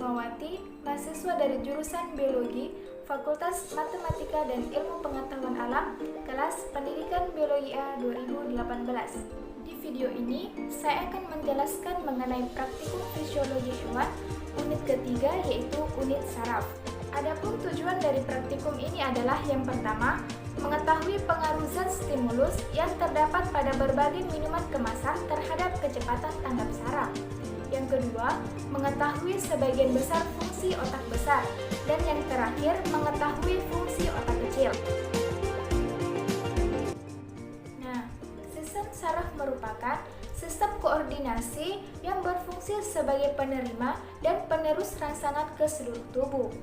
Sukmawati, mahasiswa dari jurusan Biologi, Fakultas Matematika dan Ilmu Pengetahuan Alam, kelas Pendidikan Biologi A 2018. Di video ini, saya akan menjelaskan mengenai praktikum fisiologi hewan, unit ketiga yaitu unit saraf. Adapun tujuan dari praktikum ini adalah yang pertama, mengetahui pengaruh zat stimulus yang terdapat pada berbagai minuman kemasan terhadap kecepatan tanggap saraf. Yang kedua, mengetahui sebagian besar fungsi otak besar. Dan yang terakhir, mengetahui fungsi otak kecil. Nah, sistem saraf merupakan sistem koordinasi yang berfungsi sebagai penerima dan penerus rangsangan ke seluruh tubuh.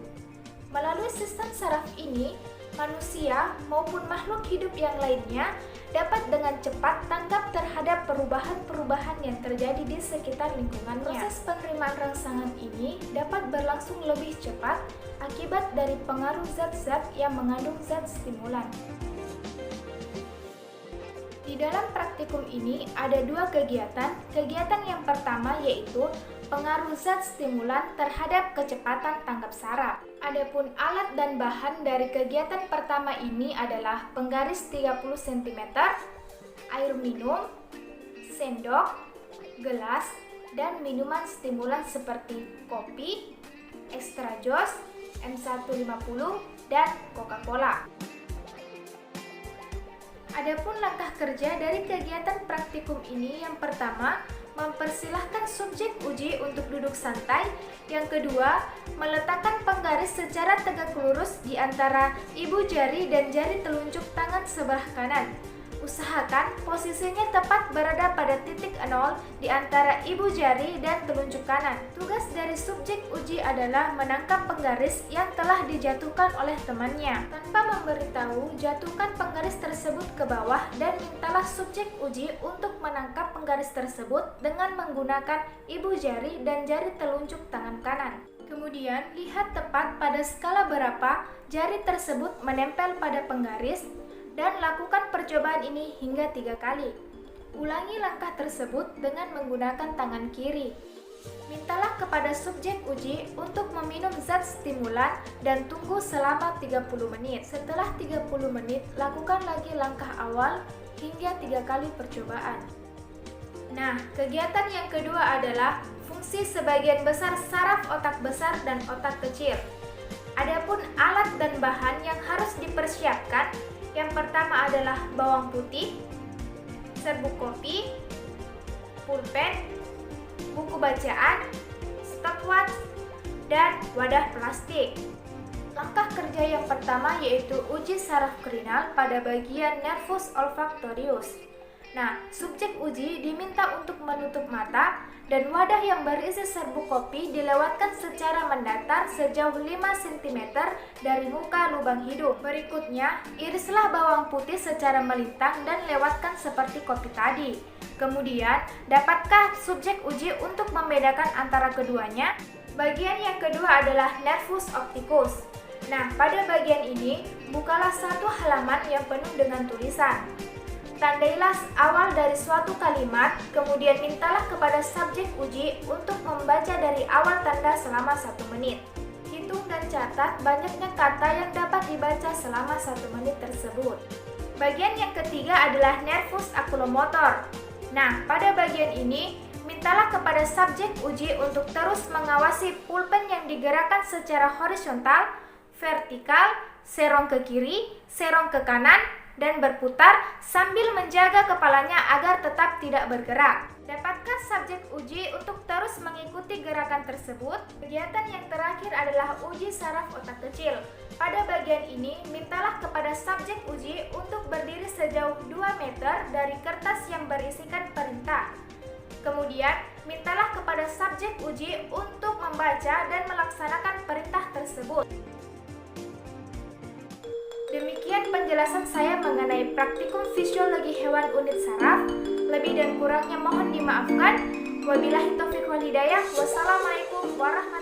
Melalui sistem saraf ini, manusia maupun makhluk hidup yang lainnya dapat dengan cepat tanggap terhadap perubahan-perubahan yang terjadi di sekitar lingkungannya. Proses penerimaan rangsangan ini dapat berlangsung lebih cepat akibat dari pengaruh zat-zat yang mengandung zat stimulan. Di dalam praktikum ini ada dua kegiatan. Kegiatan yang pertama yaitu pengaruh zat stimulan terhadap kecepatan tanggap saraf. Adapun alat dan bahan dari kegiatan pertama ini adalah penggaris 30 cm, air minum, sendok, gelas, dan minuman stimulan seperti kopi, extra joss, M150, dan Coca-Cola. Adapun langkah kerja dari kegiatan praktikum ini, yang pertama, mempersilahkan subjek uji untuk duduk santai. Yang kedua, meletakkan penggaris secara tegak lurus di antara ibu jari dan jari telunjuk tangan sebelah kanan. Usahakan posisinya tepat berada pada titik 0 di antara ibu jari dan telunjuk kanan. Tugas dari subjek uji adalah menangkap penggaris yang telah dijatuhkan oleh temannya. Tanpa memberitahu, jatuhkan penggaris tersebut ke bawah dan mintalah subjek uji untuk menangkap penggaris tersebut dengan menggunakan ibu jari dan jari telunjuk tangan kanan. Kemudian, lihat tepat pada skala berapa jari tersebut menempel pada penggaris dan lakukan percobaan ini hingga 3 kali. Ulangi langkah tersebut dengan menggunakan tangan kiri. Mintalah kepada subjek uji untuk meminum zat stimulan dan tunggu selama 30 menit. Setelah 30 menit, lakukan lagi langkah awal hingga 3 kali percobaan. Nah, kegiatan yang kedua adalah fungsi sebagian besar saraf otak besar dan otak kecil. Adapun alat dan bahan yang harus dipersiapkan, yang pertama adalah bawang putih, serbuk kopi, pulpen, buku bacaan, stopwatch, dan wadah plastik. Langkah kerja yang pertama yaitu uji saraf krinal pada bagian nervus olfactorius. Nah, subjek uji diminta untuk menutup mata dan wadah yang berisi serbuk kopi dilewatkan secara mendatar sejauh 5 cm dari muka lubang hidung. Berikutnya, irislah bawang putih secara melintang dan lewatkan seperti kopi tadi. Kemudian, dapatkah subjek uji untuk membedakan antara keduanya? Bagian yang kedua adalah nervus opticus. Nah, pada bagian ini, bukalah satu halaman yang penuh dengan tulisan. Tandailah awal dari suatu kalimat, kemudian mintalah kepada subjek uji untuk membaca dari awal tanda selama 1 menit. Hitung dan catat banyaknya kata yang dapat dibaca selama 1 menit tersebut. Bagian yang ketiga adalah nervus oculomotor. Nah, pada bagian ini, mintalah kepada subjek uji untuk terus mengawasi pulpen yang digerakkan secara horizontal, vertikal, serong ke kiri, serong ke kanan, dan berputar sambil menjaga kepalanya agar tetap tidak bergerak. Dapatkah subjek uji untuk terus mengikuti gerakan tersebut? Kegiatan yang terakhir adalah uji saraf otak kecil. Pada bagian ini, mintalah kepada subjek uji untuk berdiri sejauh 2 meter dari kertas yang berisikan perintah. Kemudian, mintalah kepada subjek uji untuk membaca dan melaksanakan perintah tersebut. Demikian penjelasan saya mengenai praktikum fisiologi hewan unit saraf. Lebih dan kurangnya mohon dimaafkan. Wabillahi taufiq wal hidayah. Wassalamualaikum warahmatullahi wabarakatuh.